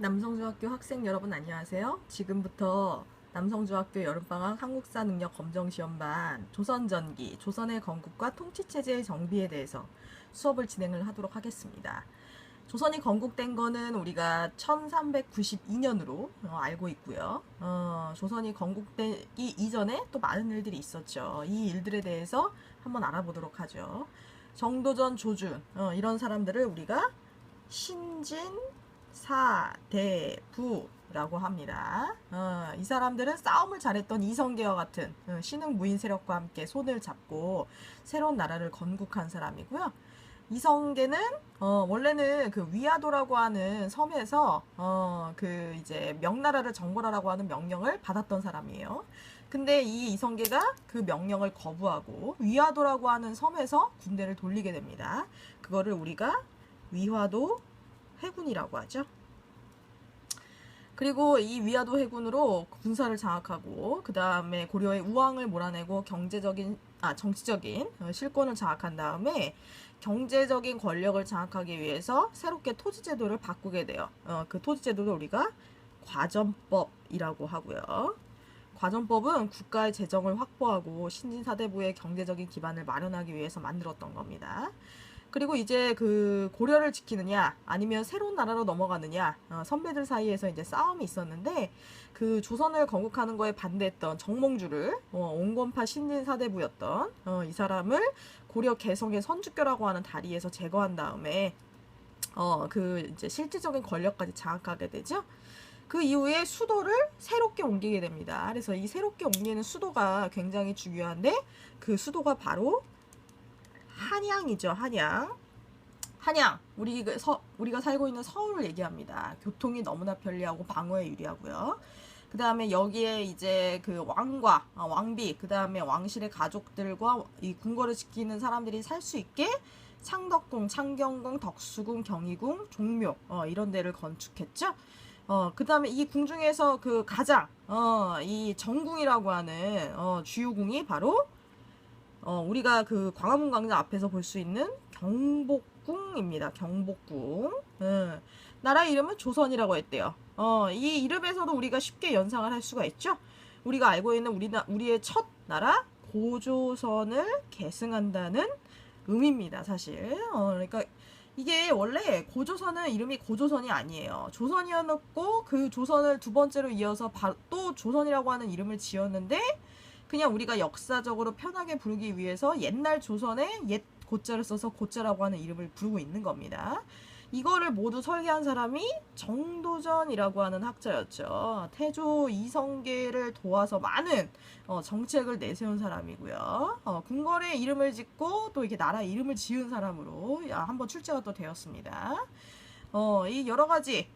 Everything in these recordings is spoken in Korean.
남성중학교 학생 여러분 안녕하세요. 지금부터 남성중학교 여름방학 한국사 능력 검정시험반 조선전기, 조선의 건국과 통치체제의 정비에 대해서 수업을 진행을 하도록 하겠습니다. 조선이 건국된 거는 우리가 1392년으로 알고 있고요. 조선이 건국되기 이전에 또 많은 일들이 있었죠. 이 일들에 대해서 한번 알아보도록 하죠. 정도전, 조준 이런 사람들을 우리가 신진, 사, 대, 부라고 합니다. 이 사람들은 싸움을 잘했던 이성계와 같은 신흥 무인 세력과 함께 손을 잡고 새로운 나라를 건국한 사람이고요. 이성계는 원래는 그 위화도라고 하는 섬에서 그 이제 명나라를 정벌하라고 하는 명령을 받았던 사람이에요. 근데 이 이성계가 그 명령을 거부하고 위화도라고 하는 섬에서 군대를 돌리게 됩니다. 그거를 우리가 위화도 해군이라고 하죠. 그리고 이 위화도 해군으로 군사를 장악하고 그 다음에 고려의 우왕을 몰아내고 정치적인 실권을 장악한 다음에 경제적인 권력을 장악하기 위해서 새롭게 토지제도를 바꾸게 돼요. 그 토지제도를 우리가 과전법이라고 하고요. 과전법은 국가의 재정을 확보하고 신진사대부의 경제적인 기반을 마련하기 위해서 만들었던 겁니다. 그리고 이제 그 고려를 지키느냐 아니면 새로운 나라로 넘어가느냐 선배들 사이에서 이제 싸움이 있었는데 그 조선을 건국하는 거에 반대했던 정몽주를 온건파 신진사대부였던 이 사람을 고려 개성의 선주교라고 하는 다리에서 제거한 다음에 그 이제 실질적인 권력까지 장악하게 되죠. 그 이후에 수도를 새롭게 옮기게 됩니다. 그래서 이 새롭게 옮기는 수도가 굉장히 중요한데 그 수도가 바로 한양이죠. 한양. 우리가 살고 있는 서울을 얘기합니다. 교통이 너무나 편리하고 방어에 유리하고요. 그 다음에 여기에 이제 그 왕과 왕비, 그 다음에 왕실의 가족들과 이 궁궐을 지키는 사람들이 살 수 있게 창덕궁, 창경궁, 덕수궁, 경희궁, 종묘 이런 데를 건축했죠. 그 다음에 이 궁 중에서 그 가장 이 정궁이라고 하는 주요궁이 바로 우리가 그 광화문 광장 앞에서 볼 수 있는 경복궁입니다. 경복궁. 나라 이름은 조선이라고 했대요. 이 이름에서도 우리가 쉽게 연상을 할 수가 있죠. 우리가 알고 있는 우리의 첫 나라 고조선을 계승한다는 의미입니다. 사실. 그러니까 이게 원래 고조선은 이름이 고조선이 아니에요. 조선이었고 그 조선을 두 번째로 이어서 또 조선이라고 하는 이름을 지었는데 그냥 우리가 역사적으로 편하게 부르기 위해서 옛날 조선의 옛 고자를 써서 고자라고 하는 이름을 부르고 있는 겁니다. 이거를 모두 설계한 사람이 정도전이라고 하는 학자였죠. 태조 이성계를 도와서 많은 정책을 내세운 사람이고요. 궁궐에 이름을 짓고 또 이렇게 나라 이름을 지은 사람으로 한번 출제가 또 되었습니다. 이 여러 가지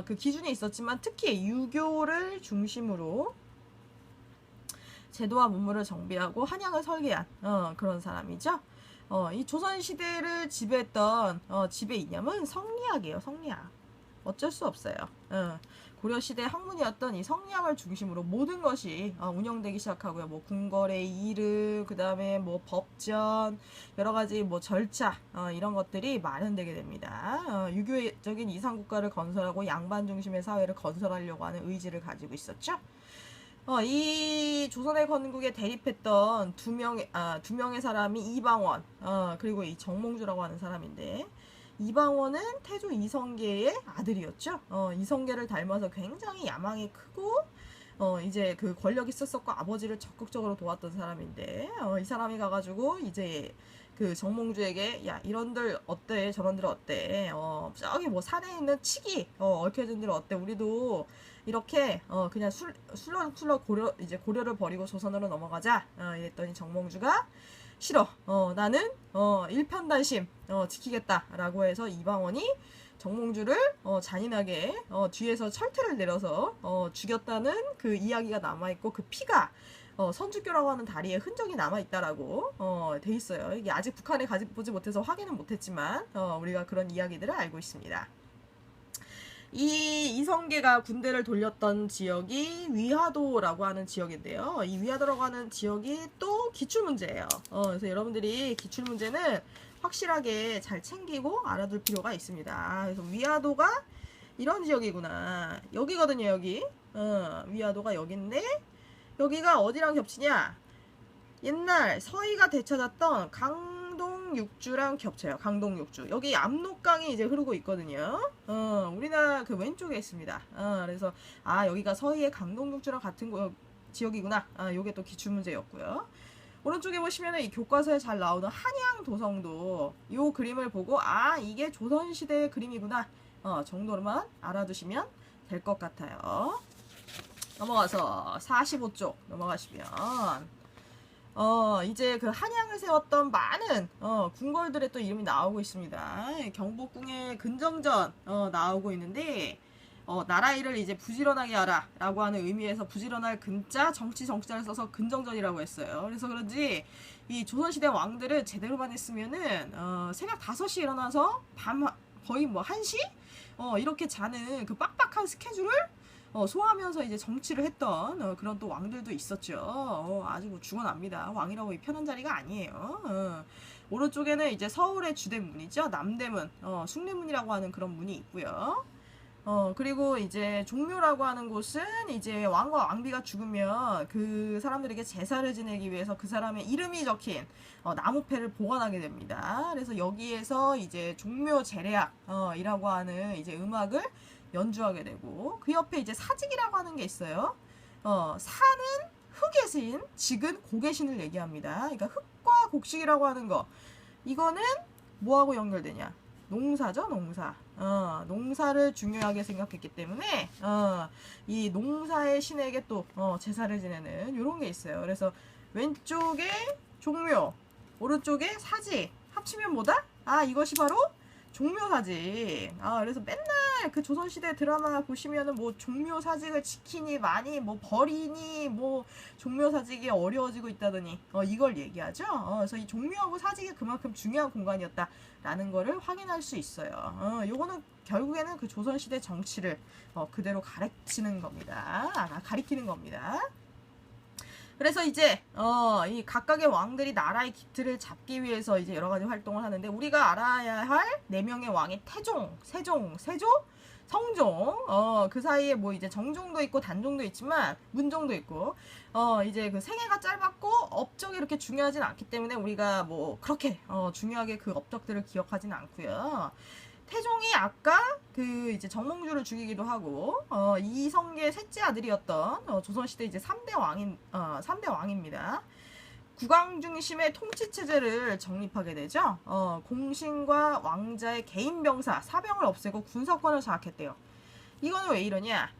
그 기준이 있었지만 특히 유교를 중심으로 제도와 문물을 정비하고 한양을 설계한 그런 사람이죠. 이 조선시대를 지배했던 지배 이념은 성리학이에요. 성리학. 어쩔 수 없어요. 고려시대 학문이었던 이 성리학을 중심으로 모든 것이 운영되기 시작하고요. 뭐 궁궐의 이름, 그 다음에 뭐 법전, 여러 가지 뭐 절차 이런 것들이 마련되게 됩니다. 유교적인 이상국가를 건설하고 양반 중심의 사회를 건설하려고 하는 의지를 가지고 있었죠. 이 조선의 건국에 대립했던 두 명의 사람이 이방원, 그리고 이 정몽주라고 하는 사람인데, 이방원은 태조 이성계의 아들이었죠. 이성계를 닮아서 굉장히 야망이 크고, 이제 그 권력이 있었고 아버지를 적극적으로 도왔던 사람인데, 이 사람이 가가지고 이제 그 정몽주에게 야 이런들 어때 저런들 어때 저기 뭐 산에 있는 치기 얽혀진 들 어때 우리도 이렇게 그냥 술렁술렁 고려를 버리고 조선으로 넘어가자 이랬더니 정몽주가 싫어 나는 일편단심 지키겠다라고 해서 이방원이 정몽주를 잔인하게 뒤에서 철퇴를 내려서 죽였다는 그 이야기가 남아있고 그 피가 선주교라고 하는 다리에 흔적이 남아있다라고 돼 있어요. 이게 아직 북한에 가보지 못해서 확인은 못했지만 우리가 그런 이야기들을 알고 있습니다. 이 이성계가 군대를 돌렸던 지역이 위화도라고 하는 지역인데요. 이 위화도라고 하는 지역이 또 기출문제예요. 그래서 여러분들이 기출문제는 확실하게 잘 챙기고 알아둘 필요가 있습니다. 그래서 위화도가 이런 지역이구나. 여기거든요, 여기. 위화도가 여기인데, 여기가 어디랑 겹치냐? 옛날 서희가 되찾았던 강동 육주랑 겹쳐요. 강동 육주. 여기 압록강이 이제 흐르고 있거든요. 우리나라 그 왼쪽에 있습니다. 그래서 여기가 서희의 강동 육주랑 같은 지역이구나. 요게 또 기출문제였고요. 오른쪽에 보시면은 이 교과서에 잘 나오는 한양 도성도 요 그림을 보고 이게 조선시대의 그림이구나 정도로만 알아두시면 될 것 같아요. 넘어가서 45쪽 넘어가시면 이제 그 한양을 세웠던 많은 궁궐들의 또 이름이 나오고 있습니다. 경복궁의 근정전 나오고 있는데 나라 일을 이제 부지런하게 하라 라고 하는 의미에서 부지런할 근자 정치자를 써서 근정전이라고 했어요. 그래서 그런지 이 조선시대 왕들은 제대로만 했으면은 새벽 5시에 일어나서 밤 거의 뭐 1시? 이렇게 자는 그 빡빡한 스케줄을 소화하면서 이제 정치를 했던 그런 또 왕들도 있었죠. 아주 뭐 죽어납니다. 왕이라고 편한 자리가 아니에요. 오른쪽에는 이제 서울의 주대문이죠. 남대문, 숭례문이라고 하는 그런 문이 있고요. 그리고 이제 종묘라고 하는 곳은 이제 왕과 왕비가 죽으면 그 사람들에게 제사를 지내기 위해서 그 사람의 이름이 적힌 나무패를 보관하게 됩니다. 그래서 여기에서 이제 종묘 제례악이라고 하는 이제 음악을 연주하게 되고, 그 옆에 이제 사직이라고 하는 게 있어요. 사는 흙의 신, 직은 곡의 신을 얘기합니다. 그러니까 흙과 곡식이라고 하는 거, 이거는 뭐하고 연결되냐? 농사죠, 농사. 농사를 중요하게 생각했기 때문에 이 농사의 신에게 또 제사를 지내는 이런 게 있어요. 그래서 왼쪽에 종묘, 오른쪽에 사직, 합치면 뭐다? 이것이 바로 종묘사직. 그래서 맨날 그 조선시대 드라마 보시면은 뭐 종묘사직을 지키니 많이 뭐 버리니 뭐 종묘사직이 어려워지고 있다더니 이걸 얘기하죠. 그래서 이 종묘하고 사직이 그만큼 중요한 공간이었다라는 거를 확인할 수 있어요. 요거는 결국에는 그 조선시대 정치를 그대로 가르치는 겁니다. 가리키는 겁니다. 그래서 이제 이 각각의 왕들이 나라의 기틀을 잡기 위해서 이제 여러 가지 활동을 하는데, 우리가 알아야 할 4명의 왕이 태종, 세종, 세조, 성종. 그 사이에 뭐 이제 정종도 있고 단종도 있지만 문종도 있고, 이제 그 생애가 짧았고 업적이 이렇게 중요하진 않기 때문에 우리가 뭐 그렇게 중요하게 그 업적들을 기억하진 않고요. 태종이 아까 그 이제 정몽주를 죽이기도 하고, 이성계의 셋째 아들이었던 조선시대 이제 3대 왕입니다. 국왕 중심의 통치 체제를 정립하게 되죠. 공신과 왕자의 개인 병사, 사병을 없애고 군사권을 장악했대요. 이거는 왜 이러냐?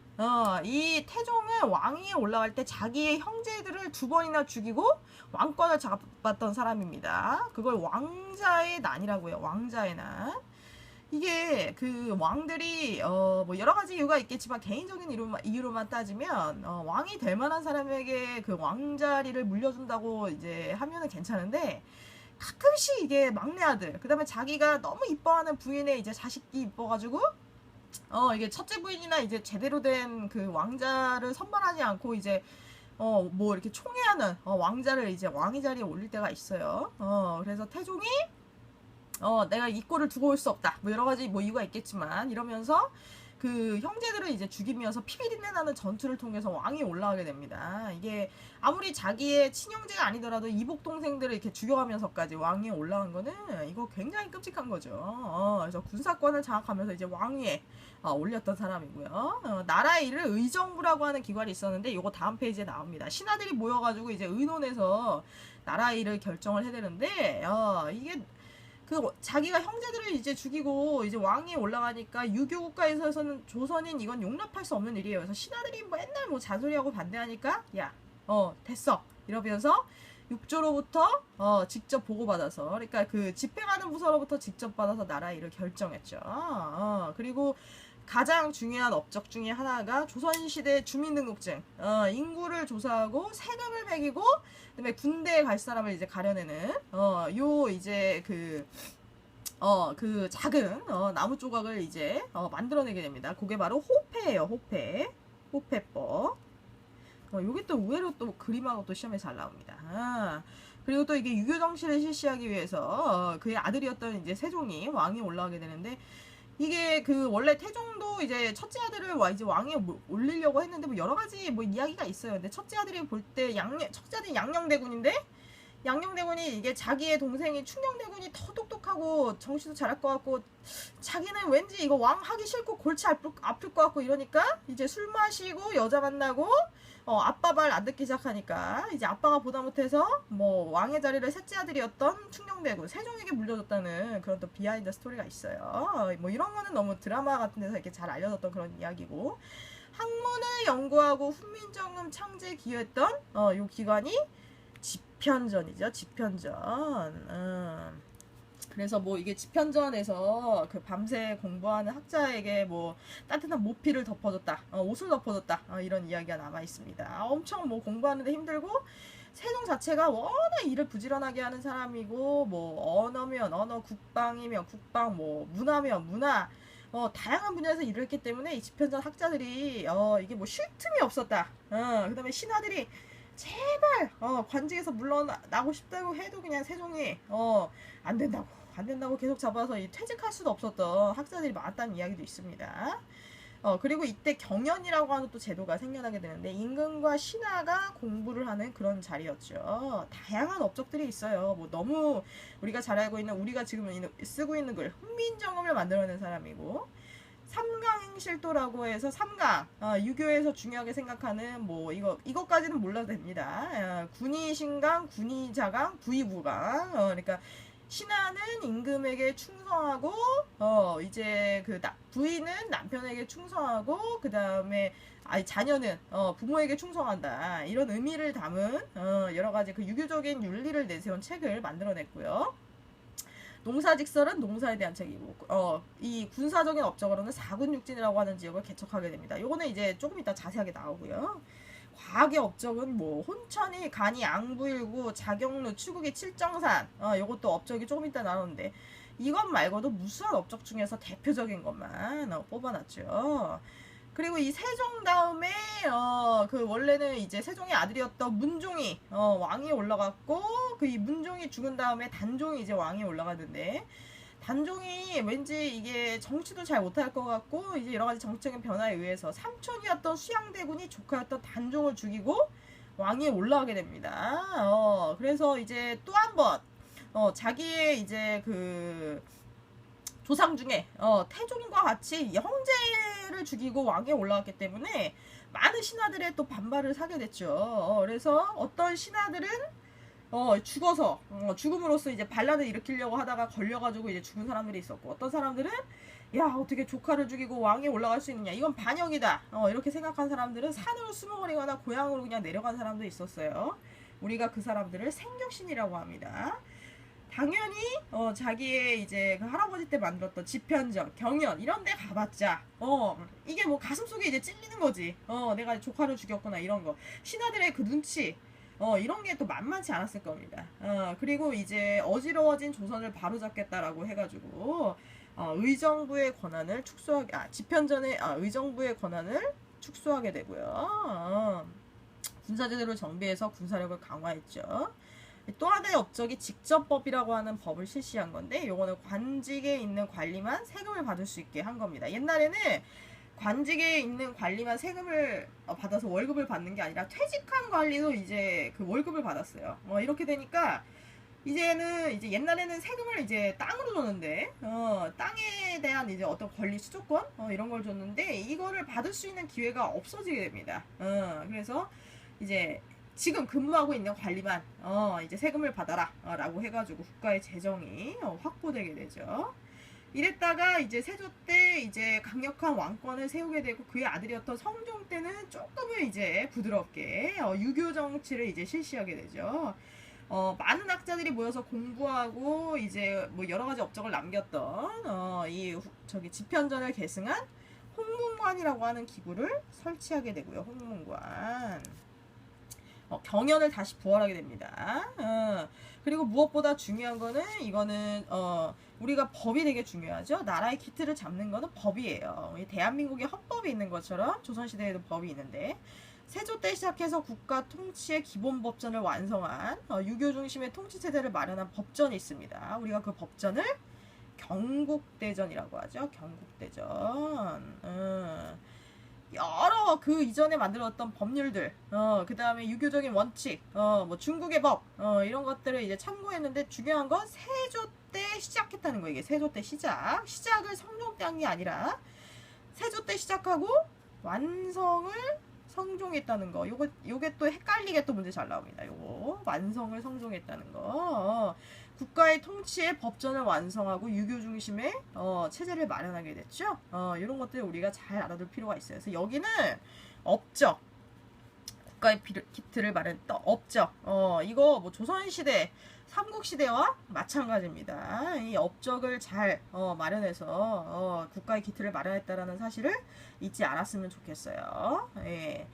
이 태종은 왕위에 올라갈 때 자기의 형제들을 2번이나 죽이고 왕권을 잡았던 사람입니다. 그걸 왕자의 난이라고 해요. 왕자의 난. 이게 그 왕들이 뭐 여러 가지 이유가 있겠지만 개인적인 이유로만 따지면 왕이 될 만한 사람에게 그 왕자리를 물려준다고 이제 하면은 괜찮은데, 가끔씩 이게 막내 아들, 그 다음에 자기가 너무 이뻐하는 부인의 이제 자식이 이뻐가지고 이게 첫째 부인이나 이제 제대로 된 그 왕자를 선발하지 않고 이제 뭐 이렇게 총애하는 왕자를 이제 왕위 자리에 올릴 때가 있어요. 그래서 태종이 내가 이 꼴을 두고 올 수 없다. 뭐 여러 가지 뭐 이유가 있겠지만 이러면서 그 형제들을 이제 죽이면서 피비린내 나는 전투를 통해서 왕이 올라가게 됩니다. 이게 아무리 자기의 친형제가 아니더라도 이복 동생들을 이렇게 죽여가면서까지 왕위에 올라간 거는 이거 굉장히 끔찍한 거죠. 그래서 군사권을 장악하면서 이제 왕위에 올렸던 사람이고요. 나라의 일을 의정부라고 하는 기관이 있었는데 이거 다음 페이지에 나옵니다. 신하들이 모여가지고 이제 의논해서 나라의 일을 결정을 해야 되는데 이게 그 자기가 형제들을 이제 죽이고 이제 왕위에 올라가니까 유교 국가에서는 조선인 이건 용납할 수 없는 일이에요. 그래서 신하들이 뭐 맨날 뭐 잔소리하고 반대하니까 야 됐어 이러면서 육조로부터 직접 보고받아서, 그러니까 그 집행하는 부서로부터 직접 받아서 나라 일을 결정했죠. 그리고 가장 중요한 업적 중에 하나가 조선시대 주민등록증, 인구를 조사하고 세금을 매기고 그다음에 군대에 갈 사람을 이제 가려내는 요 이제 그 작은 나무 조각을 이제 만들어내게 됩니다. 그게 바로 호패예요. 호패법. 요게 또 의외로 또 그림하고 또 시험에 잘 나옵니다. 그리고 또 이게 유교 정치를 실시하기 위해서 그의 아들이었던 이제 세종이 왕이 올라가게 되는데, 이게 그 원래 태종도 이제 첫째 아들을 이제 왕에 올리려고 했는데 뭐 여러 가지 뭐 이야기가 있어요. 근데 첫째 아들이 볼 때 첫째 아들이 양녕대군인데 양녕대군이 이게 자기의 동생이 충녕대군이 더 똑똑하고 정신도 잘할 것 같고 자기는 왠지 이거 왕 하기 싫고 골치 아플 것 같고 이러니까 이제 술 마시고 여자 만나고 아빠 말 안 듣기 시작하니까 이제 아빠가 보다 못해서 뭐 왕의 자리를 셋째 아들이었던 충녕대군 세종에게 물려줬다는 그런 또 비하인드 스토리가 있어요. 뭐 이런 거는 너무 드라마 같은 데서 이렇게 잘 알려졌던 그런 이야기고 학문을 연구하고 훈민정음 창제에 기여했던 요 기관이 집현전이죠. 집현전. 그래서 뭐 이게 집현전에서 그 밤새 공부하는 학자에게 뭐 따뜻한 모피를 덮어줬다, 옷을 덮어줬다, 이런 이야기가 남아 있습니다. 엄청 뭐 공부하는데 힘들고 세종 자체가 워낙 일을 부지런하게 하는 사람이고 뭐 언어면 언어, 국방이면 국방, 뭐 문화면 문화, 다양한 분야에서 일을 했기 때문에 이 집현전 학자들이 이게 뭐 쉴 틈이 없었다. 그다음에 신하들이 제발 관직에서 물러나고 싶다고 해도 그냥 세종이 안 된다고 계속 잡아서 퇴직할 수도 없었던 학자들이 많았다는 이야기도 있습니다. 그리고 이때 경연이라고 하는 또 제도가 생겨나게 되는데 임금과 신하가 공부를 하는 그런 자리였죠. 다양한 업적들이 있어요. 뭐 너무 우리가 잘 알고 있는 우리가 지금 쓰고 있는 글 훈민정음을 만들어낸 사람이고 삼강행실도라고 해서 삼강 유교에서 중요하게 생각하는 뭐 이것까지는 몰라도 됩니다. 군의신강, 군의자강, 부의구강. 그러니까 신하는 임금에게 충성하고 이제 그 부인은 남편에게 충성하고 그 다음에 자녀는 부모에게 충성한다 이런 의미를 담은 여러 가지 그 유교적인 윤리를 내세운 책을 만들어냈고요. 농사직설은 농사에 대한 책이고 이 군사적인 업적으로는 사군육진이라고 하는 지역을 개척하게 됩니다. 요거는 이제 조금 이따 자세하게 나오고요. 과학의 업적은 뭐 혼천이, 간이, 앙부일구, 자경루, 추국이, 칠정산 요것도 업적이 조금 이따 나오는데 이것 말고도 무수한 업적 중에서 대표적인 것만 뽑아놨죠. 그리고 이 세종 다음에 그 원래는 이제 세종의 아들이었던 문종이 왕이 올라갔고 그 이 문종이 죽은 다음에 단종이 이제 왕이 올라가는데 단종이 왠지 이게 정치도 잘 못할 것 같고 이제 여러 가지 정치적인 변화에 의해서 삼촌이었던 수양대군이 조카였던 단종을 죽이고 왕이 올라가게 됩니다. 그래서 이제 또 한 번 자기의 이제 그 조상 중에 태종과 같이 형제를 죽이고 왕에 올라왔기 때문에 많은 신하들의 또 반발을 사게 됐죠. 그래서 어떤 신하들은 죽어서 죽음으로써 이제 반란을 일으키려고 하다가 걸려가지고 이제 죽은 사람들이 있었고 어떤 사람들은 야 어떻게 조카를 죽이고 왕에 올라갈 수 있느냐 이건 반역이다 이렇게 생각한 사람들은 산으로 숨어버리거나 고향으로 그냥 내려간 사람도 있었어요. 우리가 그 사람들을 생격신이라고 합니다. 당연히 자기의 이제 그 할아버지 때 만들었던 집현전, 경연 이런 데 가봤자 이게 뭐 가슴속에 이제 찔리는 거지. 내가 조카를 죽였구나 이런 거. 신하들의 그 눈치 이런 게 또 만만치 않았을 겁니다. 그리고 이제 어지러워진 조선을 바로잡겠다라고 해가지고 의정부의 권한을 축소하게 집현전의 의정부의 권한을 축소하게 되고요. 군사제도를 정비해서 군사력을 강화했죠. 또 하나의 업적이 직접법이라고 하는 법을 실시한 건데 요거는 관직에 있는 관리만 세금을 받을 수 있게 한 겁니다. 옛날에는 관직에 있는 관리만 세금을 받아서 월급을 받는 게 아니라 퇴직한 관리도 이제 그 월급을 받았어요. 이렇게 되니까 이제는 이제 옛날에는 세금을 이제 땅으로 줬는데 땅에 대한 이제 어떤 권리 수조권 이런 걸 줬는데 이거를 받을 수 있는 기회가 없어지게 됩니다. 그래서 이제 지금 근무하고 있는 관리만 이제 세금을 받아라 라고 해가지고 국가의 재정이 확보되게 되죠. 이랬다가 이제 세조 때 이제 강력한 왕권을 세우게 되고 그의 아들이었던 성종 때는 조금은 이제 부드럽게 유교 정치를 이제 실시하게 되죠. 많은 학자들이 모여서 공부하고 이제 뭐 여러 가지 업적을 남겼던 저기 집현전을 계승한 홍문관이라고 하는 기구를 설치하게 되고요. 홍문관. 경연을 다시 부활하게 됩니다. 그리고 무엇보다 중요한 거는 이거는 우리가 법이 되게 중요하죠. 나라의 기틀을 잡는 거는 법이에요. 대한민국에 헌법이 있는 것처럼 조선시대에도 법이 있는데 세조 때 시작해서 국가 통치의 기본 법전을 완성한 유교 중심의 통치 체제를 마련한 법전이 있습니다. 우리가 그 법전을 경국대전이라고 하죠. 경국대전. 여러 그 이전에 만들었던 법률들, 그 다음에 유교적인 원칙, 뭐 중국의 법, 이런 것들을 이제 참고했는데 중요한 건 세조 때 시작했다는 거예요. 이게 세조 때 시작을 성종 때 한 게 아니라 세조 때 시작하고 완성을 성종했다는 거. 요게 또 헷갈리게 또 문제 잘 나옵니다. 요거 완성을 성종했다는 거. 국가의 통치에 법전을 완성하고 유교 중심의 체제를 마련하게 됐죠. 이런 것들 우리가 잘 알아둘 필요가 있어요. 그래서 여기는 업적, 국가의 기틀을 마련했던 업적. 이거 뭐 조선시대, 삼국시대와 마찬가지입니다. 이 업적을 잘 마련해서 국가의 기틀을 마련했다라는 사실을 잊지 않았으면 좋겠어요. 예.